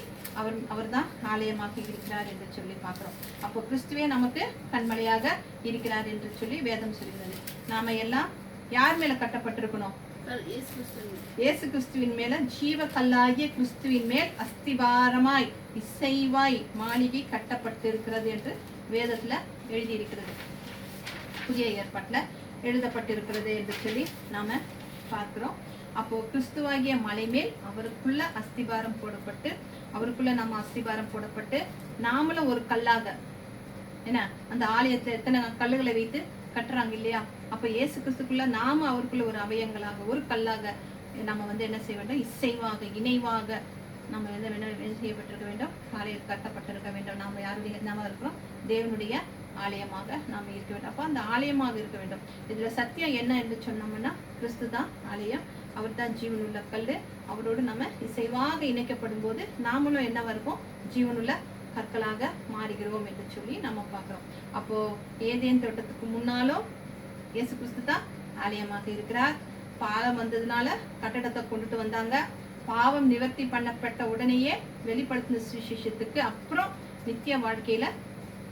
அவர் தான் ஆலயமாக இருக்கிறார் என்று சொல்லி பார்க்கிறோம். அப்போ கிறிஸ்துவே நமக்கு கண்மலையாக இருக்கிறார் என்று சொல்லி வேதம் சொல்கிறது. நாம எல்லாம் யார் மேல கட்டப்பட்டிருக்கணும், இயேசு கிறிஸ்துவின் மேல, ஜீவ கல்லாகிய கிறிஸ்துவின் மேல் அஸ்திபாரமாய் இசைவாய் மாளிகை கட்டப்பட்டிருக்கிறது என்று வேதத்துல எழுதியிருக்கிறது, புதிய ஏற்பாட்டுல எழுதப்பட்டிருக்கிறது என்று சொல்லி நாம பார்க்கிறோம். அப்போ கிறிஸ்துவாகிய மலை மேல் அவருக்குள்ள அஸ்திபாரம் போடப்பட்டு, அவருக்குள்ள நம்ம அஸ்திபாரம் போடப்பட்டு, நாமளும் ஒரு கல்லாக, என்ன அந்த ஆலயத்துல எத்தனை கல்லுகளை வைத்து கட்டுறாங்க இல்லையா. அப்ப இயேசு கிறிஸ்துக்குள்ள நாம அவருக்குள்ள ஒரு அவயங்களாக, ஒரு கல்லாக நம்ம வந்து என்ன செய்ய வேண்டும், இசைவாக இணைவாக நம்ம வந்து என்ன செய்யப்பட்டிருக்க வேண்டும், ஆலயம் கட்டப்பட்டிருக்க வேண்டும். நாம யாருடைய நாம இருக்கிறோம், தேவனுடைய ஆலயமாக நாம் இருக்க வேண்டும். அப்போ அந்த ஆலயமாக இருக்க வேண்டும். இதுல சத்தியம் என்ன என்று சொன்னோம்னா, கிறிஸ்து தான் ஆலயம், அவர் தான் ஜீவனுள்ள கல். அவரோடு நம்ம இசைவாக இணைக்கப்படும் போது நாமளும் என்னவா இருக்கும், ஜீவனுள்ள கற்களாக மாறுகிறோம் என்று சொல்லி நம்ம பார்க்கிறோம். அப்போ ஏதேன் தோட்டத்துக்கு முன்னாலும் இயேசு கிறிஸ்து தான் ஆலயமாக இருக்கிறார். பாவம் வந்ததுனால கட்டடத்தை கொண்டுட்டு வந்தாங்க. பாவம் நிவர்த்தி பண்ணப்பட்ட உடனேயே வெளிப்படுத்தின சுவிசேஷத்துக்கு அப்புறம் நித்திய வாழ்க்கையில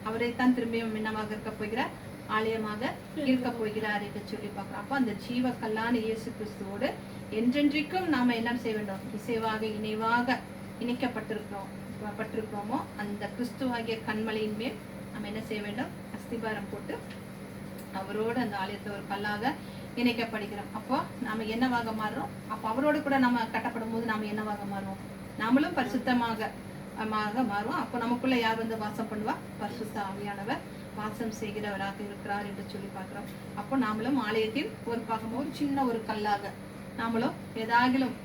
அவரைத்தான் திரும்பியும் என்னவாக இருக்க போகிறார், ஆலயமாக இருக்க போகிறார் என்று சொல்லி பார்க்கிறோம். அப்போ அந்த ஜீவ கல்லான இயேசு கிறிஸ்துவோடு என்றென்றைக்கும் நாம என்ன செய்ய வேண்டும், இசைவாக இணைவாக இணைக்கப்பட்டிருக்கிறோமோ அந்த கிறிஸ்துவாகிய கண்மலையின் மேல் நம்ம என்ன செய்ய வேண்டும், அஸ்திபாரம் போட்டு அவரோடு அந்த ஆலயத்தை ஒரு கல்லாக இணைக்கப்படுகிறோம். அப்போ நாம என்னவாக மாறுறோம், அப்போ அவரோடு கூட நம்ம கட்டப்படும் போது நாம என்னவாக மாறுவோம், நாமளும் பரிசுத்தமாக மாறுவோம். அப்போ நமக்குள்ள யார் வந்து வாசம் பண்ணுவா, பரிசுத்த ஆவியானவர் வாசம் செய்கிறவராக இருக்கிறார் என்று சொல்லி பார்க்கிறோம். அப்போ நாமளும் ஆலயத்தில் ஒரு பாகமோ ஒரு சின்ன ஒரு கல்லாக நாமளும் ஏதாகிலும்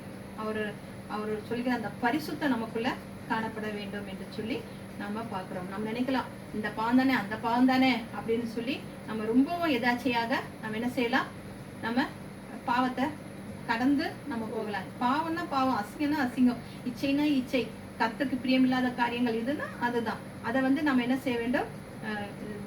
அவர் சொல்கிற அந்த பரிசுத்த நமக்குள்ள காணப்பட வேண்டும் என்று சொல்லி நாம பார்க்கிறோம். நம்ம நினைக்கலாம் இந்த பாவம் தானே அந்த பாவம் தானே அப்படின்னு சொல்லி நம்ம ரொம்பவும் எதாச்சியாக நம்ம என்ன செய்யலாம், நம்ம பாவத்தை கடந்து நம்ம போகலாம். பாவம்னா பாவம், அசிங்கம்னா அசிங்கம், இச்சைனா இச்சை, கர்த்தருக்கு பிரியமில்லாத காரியங்கள் இதுன்னா அதுதான். அதை வந்து நம்ம என்ன செய்ய வேண்டும்,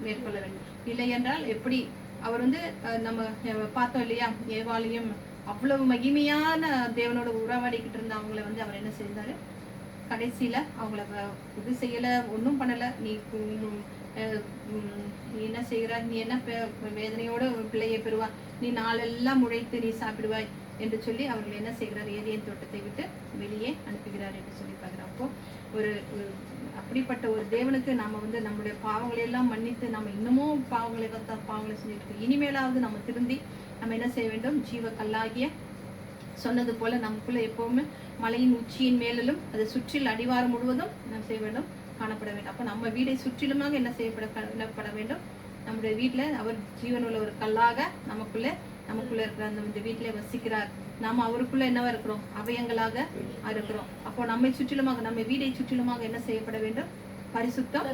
மேற்கொள்ள வேண்டும். இல்லை என்றால் எப்படி, அவர் வந்து நம்ம பார்த்தோம் இல்லையா, ஏவாளையும் அவ்வளவு மகிமையான தேவனோட உறவாடிக்கிட்டு இருந்த அவங்கள வந்து அவர் என்ன செய்தாரு, கடைசியில அவங்கள இது செய்யல, ஒன்றும் பண்ணல. நீ என்ன செய்கிற, நீ என்ன வேதனையோட பிள்ளையை பெறுவா, நீ நாளெல்லாம் உழைத்து நீ சாப்பிடுவாய் என்று சொல்லி அவர்கள் என்ன செய்கிறார், ஏதேன் தோட்டத்தை விட்டு வெளியே அனுப்புகிறார் என்று சொல்லி பார்க்கிறோம். அப்போ ஒரு அப்படிப்பட்ட ஒரு தேவனுக்கு நாம வந்து நம்மளுடைய பாவங்களை எல்லாம் மன்னித்து நம்ம இன்னமும் பாவங்களை செஞ்சுட்டு இருக்கோம். இனிமேலாவது நம்ம திருந்தி நம்ம என்ன செய்ய வேண்டும், ஜீவ கல்லாகிய சொன்னது போல நமக்குள்ள எப்பவுமே மலையின் உச்சியின் மேலும் அதை சுற்றில் அடிவாரம் முழுவதும் நம்ம செய்ய வேண்டும், காணப்பட வேண்டும். அப்ப நம்ம வீடை சுற்றிலுமாக என்ன செய்யப்பட வேண்டும், நம்முடைய வீட்டுல அவர் ஜீவனுள்ள ஒரு கல்லாக நமக்குள்ள இருக்கிற அந்த வீட்டிலே வசிக்கிறார். நாம அவருக்குள்ள என்னவா இருக்கிறோம், அவயங்களாக இருக்கிறோம். அப்போ நம்மை சுற்றிலுமாக, நம்ம வீடை சுற்றிலுமாக என்ன செய்யப்பட வேண்டும், பரிசுத்தம்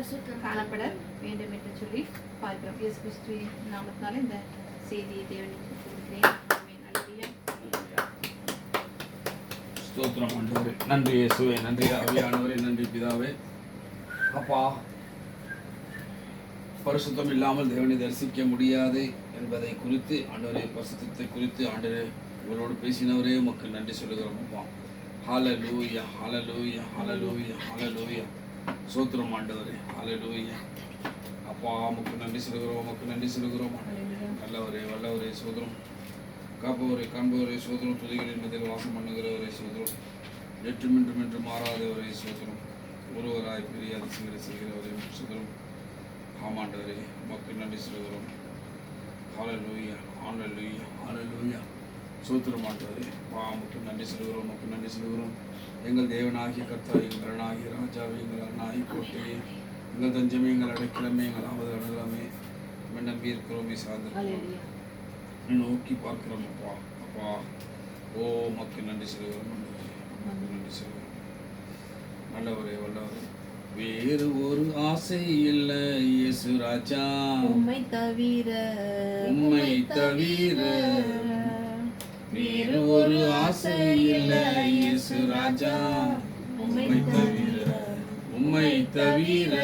காணப்பட வேண்டும் என்று சொல்லி பார்க்கிறோம். இயேசு கிறிஸ்துவின் நாமத்தினால இந்த செய்தியை தேவனுக்கு கொடுக்கிறேன். ஸ்தோத்திரம் ஆண்டவரே, நன்றி இயேசுவே, நன்றி ஆவியானவரே, நன்றி பிதாவே. அப்பா, பரிசுத்தம் இல்லாமல் தேவனை தரிசிக்க முடியாது என்பதை குறித்து ஆண்டவரே, பரிசுத்தத்தை குறித்து ஆண்டவரே உங்களோடு பேசினவரே உமக்கு நன்றி சொல்லுகிறோம். அப்பா, ஹல்லேலூயா, ஹல்லேலூயா, ஹல்லேலூயா, ஹல்லேலூயா. ஸ்தோத்திரம் ஆண்டவரே, ஹல்லேலூயா. அப்பா உமக்கு நன்றி சொல்கிறோம், உமக்கு நன்றி சொல்கிறோம். நல்லவரே, வல்லவரே சோதரம், காப்பவரே, காண்பவரே சோதரம், துதிகளின் மத்தியில் வாசம் பண்ணுகிறவரே சோதரம், என்றும் என்றும் என்று மாறாதவரே சோதரம், ஒருவராய் பெரிய அதிசயங்களை செய்கிறவரே சோதரம். ஆமாண்டவரே உமக்கு நன்றி சொல்கிறோம். ஹல்லேலூயா, ஹல்லேலூயா, ஹல்லேலூயா. சோத்திரம் ஆண்டவரே, உமக்கு நன்றி சொல்கிறோம், உமக்கு நன்றி சொல்கிறோம். எங்கள் தேவனாகிய கர்த்தாவே, எங்கள் அரணாகிய ராஜாவே, எங்கள் அரணாகிய கோட்டையே, எங்கள் தஞ்சமே, எங்கள் அடைக்கலமே, எங்கள் ஆவது அடலாமே, நம்பி இருக்கிறோமே சார்ந்து நோக்கி பார்க்கிறோம். அப்பா அப்பா ஓ உமக்கு நன்றி சொல்கிறோம், உமக்கு நன்றி சொல்கிறோம். நல்லவரே, வல்லவரே. வேறு ஒரு ஆசை இல்லை இயேசு ராஜா, உம்மை தவிர, உம்மை தவிர. வேறு ஒரு ஆசை இல்லை இயேசு ராஜா, உம்மை தவிர, உம்மை தவிர.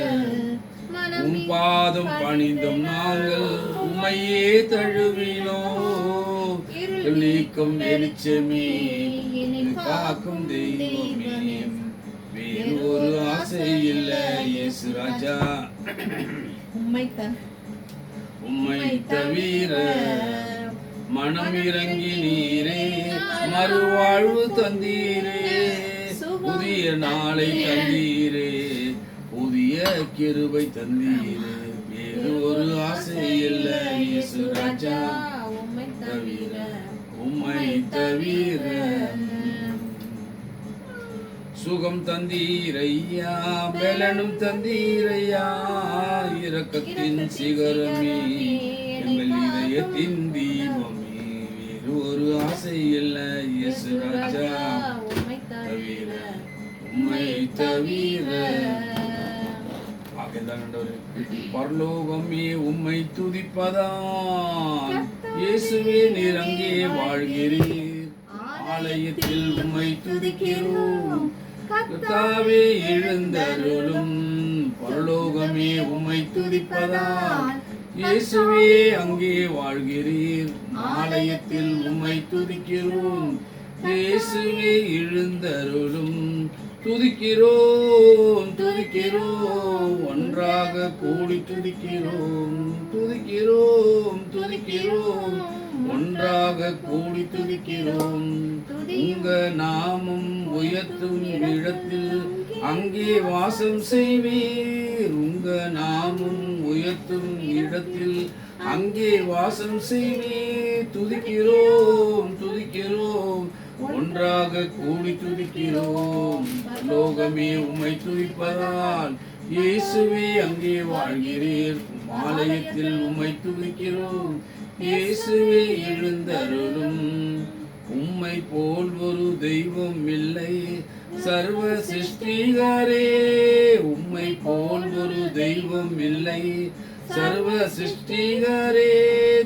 உம் பாதம் பணிந்தும் நாங்கள் உம்மையே தழுவினோம். இருள் நீக்கும் வெளிச்சமே, காக்கும் தெய்வமே. வேறு ஒரு ஆசை இல்லை இயேசு ராஜா, உம்மை தவிர. மனம் இறங்கி நீரே மறுவாழ்வு தந்தீரே, புதிய நாளை தந்தீரே, புதிய கிருபை தந்தீரே. வேறு ஒரு ஆசை இல்லை இயேசு ராஜா, உம்மை தவிர, உம்மை தவிர. சுகம் தந்தீரையா, பலனும் தந்தீரையா, இரக்கத்தின் சிகரமே, எங்கள் இதயத்தின் தீபமே. வேறு ஒரு ஆசை இல்லை இயேசு ராஜா, உம்மை தவிர, உம்மை தவிர. பரலோகமே உம்மை துதிப்பதான், இயேசுவே நீர் அங்கே வாழ்கிறீர். ஆலயத்தில் உம்மை துதிக்கிறோம், கர்த்தாவே எழுந்தருளும். பரலோகமே உம்மை துதிப்பதால், இயேசுவே அங்கே வாழ்கிறீர். ஆலயத்தில் உம்மை துதிக்கிறோம், இயேசுவே எழுந்தருளும். துதிக்கிறோம் துதிக்கிறோம், ஒன்றாக கூடி துதிக்கிறோம். துதிக்கிறோம் துதிக்கிறோம், ஒன்றாக கூடி துதிக்கிறோம். உங்க நாமம் உயர்த்தும் இடத்தில் அங்கே வாசம் செய்வீர். உங்க நாமம் உயர்த்தும் இடத்தில் அங்கே வாசம் செய்வீர். துதிக்கிறோம் துதிக்கிறோம், ஒன்றாக கூடி துதிக்கிறோம். லோகமே உம்மை துதிப்பதால், இயேசுவே அங்கே வாழ்கிறீர். ஆலயத்தில் உம்மை துதிக்கிறோம், இயேசுவே எழுந்தருளும். உம்மை போல் ஒரு தெய்வம் இல்லை சர்வ சிருஷ்டிகரே. உம்மை போல் ஒரு தெய்வம் இல்லை சர்வ சிருஷ்டிகரே.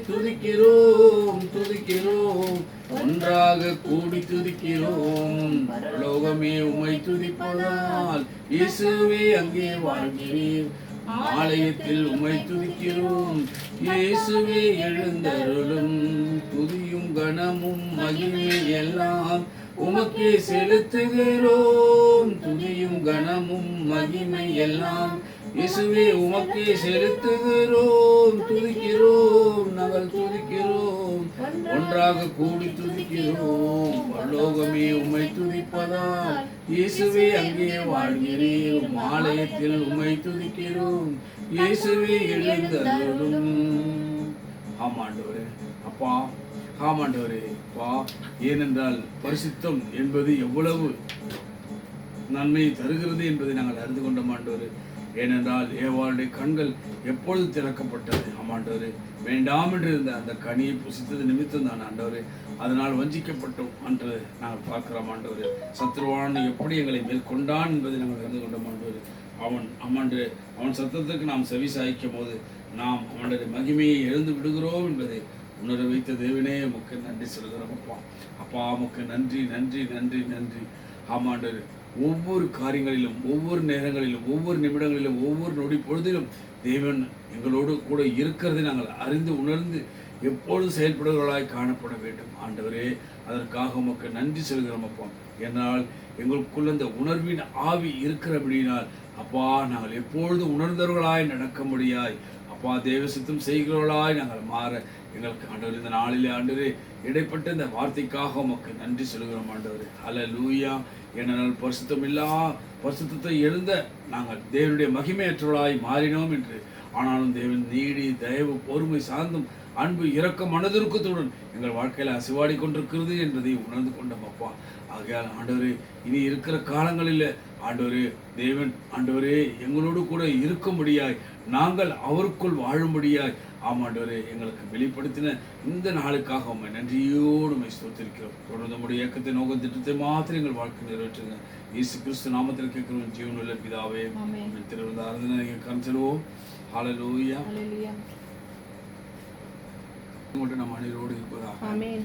துதிக்கிறோம் துதிக்கிறோம், ஒன்றாக கூடி துதிக்கிறோம். லோகமே உம்மை துதிப்பதால், இயேசுவே அங்கே வாழ்கிறீர். ஆலயத்தில் உம்மை துதிக்கிறோம், இயேசுவே எழுந்தருளும். துதியும் கணமும் மகிமை எல்லாம் உமக்கே செலுத்துகிறோம். துதியும் கணமும் மகிமை எல்லாம் இயேசுவே உமக்கே செலுத்துகிறோம். துதிக்கிறோம் நாங்கள் துதிக்கிறோம், ஒன்றாக கூடி துதிக்கிறோம். பரலோகமே உம்மை துதிப்பதால், இயேசுவே அங்கே வாழ்கிறீர். ஆலயத்தில் உம்மை துதிக்கிறோம், இயேசுவே எழுந்தருளும். ஆமாண்டவரே அப்பா, ஆமாண்டவரே அப்பா. ஏனென்றால் பரிசுத்தம் என்பது எவ்வளவு நன்மை தருகிறது என்பதை நாங்கள் அறிந்து கொண்டோம் ஆண்டவரே. ஏனென்றால் ஏவாளுடைய கண்கள் எப்பொழுது திறக்கப்பட்டது ஆமாண்டவரே. வேண்டாம் என்று இருந்த அந்த கனியை புசித்தது நிமித்தம் தான் ஆண்டவரே. அதனால் வஞ்சிக்கப்பட்டோம் என்று நாங்கள் பார்க்கிறோம் ஆண்டவரே. சத்ருவான் எப்படி எங்களை மேற்கொண்டான் என்பதை நாங்கள் அறிந்து கொண்டோம் ஆண்டவரே. அவன் சத்தத்திற்கு நாம் செவி சாய்க்கும் போது நாம் அவனுடைய மகிமையை எழுந்து விடுகிறோம் என்பதை உணர வைத்த தேவனே உமக்கு நன்றி சொல்கிறோம் அப்பா. அப்பா உமக்கு நன்றி நன்றி நன்றி நன்றி. ஆமாண்டவரே, ஒவ்வொரு காரியங்களிலும், ஒவ்வொரு நேரங்களிலும், ஒவ்வொரு நிமிடங்களிலும், ஒவ்வொரு நொடி பொழுதிலும் தேவன் எங்களோடு கூட இருக்கிறதை நாங்கள் அறிந்து உணர்ந்து எப்பொழுது செயல்படுகிறவர்களாய் காணப்பட வேண்டும் ஆண்டவரே. அதற்காக உமக்கு நன்றி சொல்கிறோம் அப்பா. என்னால் எங்களுக்குள்ள இந்த உணர்வின் ஆவி இருக்கிறபடினால் அப்பா நாங்கள் எப்பொழுது உணர்ந்தவர்களாய் நடக்க முடியாய் அப்பா தேவ சித்தம் செய்கிறவர்களாய் நாங்கள் மாற எங்களுக்கு ஆண்டவர் இந்த நாளிலே ஆண்டவரே இடைப்பட்ட இந்த வார்த்தைக்காக உமக்கு நன்றி சொல்கிறோம் ஆண்டவரே. ஹல்லேலூயா. ஏனென்றால் பரிசுத்தத்தை எழுந்த நாங்கள் தேவனுடைய மகிமையற்றவர்களாய் மாறினோம் என்று, ஆனாலும் தேவன் நீடி தயவு பொறுமை சார்ந்தும் அன்பு இரக்க மனதிற்கத்துடன் எங்கள் வாழ்க்கையில அசைவாடி கொண்டிருக்கிறது என்பதை உணர்ந்து கொண்டோம் அப்பா. ஆகையால் ஆண்டவரே இனி இருக்கிற காலங்களில் ஆண்டவரே தேவன் ஆண்டவரே எங்களோடு கூட இருக்கும்படியாய் நாங்கள் அவருக்குள் வாழும்படியாய் ஆமாண்டவரே எங்களுக்கு வெளிப்படுத்தின இந்த நாளுக்காக உண்மை நன்றியோடு உண்மை ஸ்தோத்திரிக்கிறோம். தொடர்ந்து நம்முடைய இயக்கத்தை நோக்கம் திட்டத்தை மாத்திரம் எங்கள் வாழ்க்கை நிறைவேற்றுங்க. இயேசு கிறிஸ்து நாமத்தில் கேட்கிறோம் ஜீவனுள்ள பிதாவே. திருவிழா ஆராதனை கருத்துருவோம். ஹல்லேலூயா. ஹல்லேலூயா. நம்ம அனைவரோடு இருப்பதாக. ஆமென்.